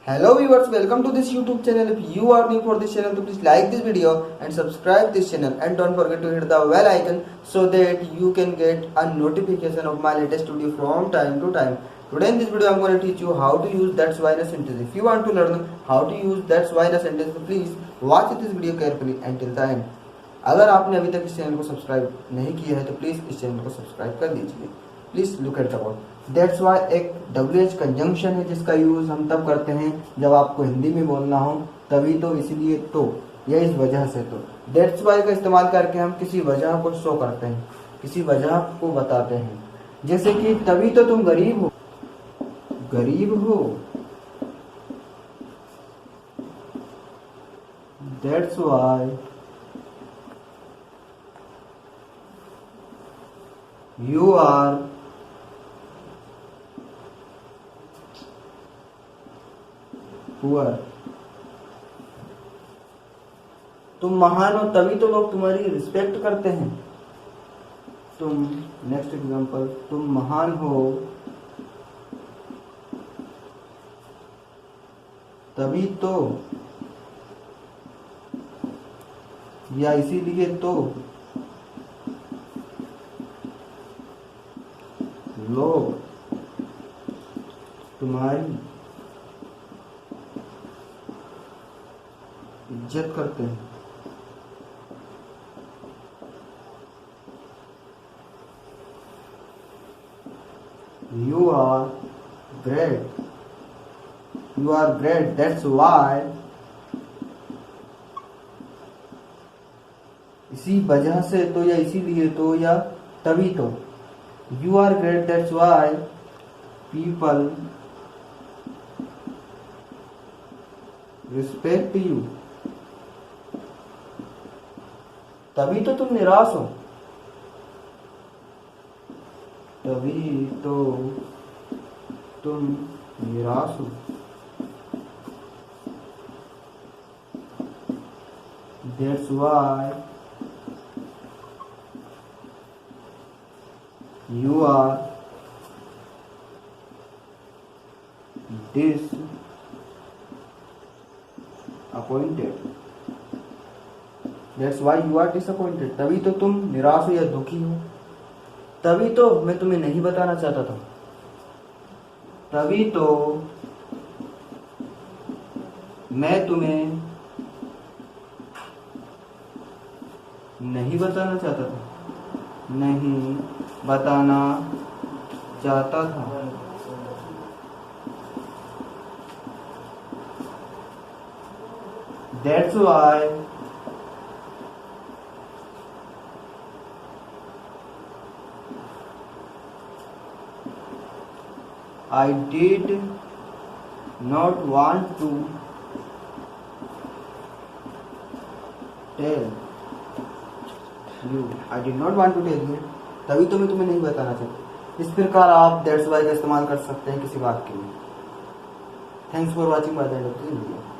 Hello viewers, welcome to this YouTube channel. If you are new for this channel, please like this video and subscribe this channel and don't forget to hit the bell icon so that you can get a notification of my latest video from time to time. Today in this video I am going to teach you how to use that's why in a sentence. If you want to learn how to use that's why in a sentence, please watch this video carefully until the end. अगर आपने अभी तक इस channel को subscribe नहीं किया है तो प्लीज़ इस चैनल को सब्सक्राइब कर दीजिए. Please look at the word that's why एक WH कंजंक्शन है जिसका यूज़ हम तब करते हैं जब आपको हिंदी में बोलना हो, तभी तो, इसीलिए तो, या इस वजह से तो. दैट्स वाई का इस्तेमाल करके हम किसी वजह को शो करते हैं, किसी वजह को बताते हैं. जैसे कि तभी तो तुम गरीब हो, that's why you are poor. तुम महान हो तभी तो लोग तुम्हारी रिस्पेक्ट करते हैं. तुम नेक्स्ट एग्जांपल, तुम महान हो तभी तो या इसीलिए तो लोग तुम्हारी इज्जत करते हैं. You are great. You are great. That's why. इसी वजह से तो या इसीलिए तो या तभी तो. You are great, that's why people respect you. तभी तो तुम निराश हो, तभी तो तुम निराश हो. That's why you are disappointed. That's why you are disappointed. तभी तो तुम निराश हो या दुखी हो. तभी तो मैं तुम्हें नहीं बताना चाहता था. तभी तो मैं तुम्हें नहीं बताना चाहता था. नहीं बताना चाहता था. That's why I did not want to tell you. I did not want to tell you. तभी तो मैं तुम्हें नहीं बताना चाहता. इस प्रकार आप दैट्स वाई का इस्तेमाल कर सकते हैं किसी बात के लिए. Thanks for watching by the end of the video.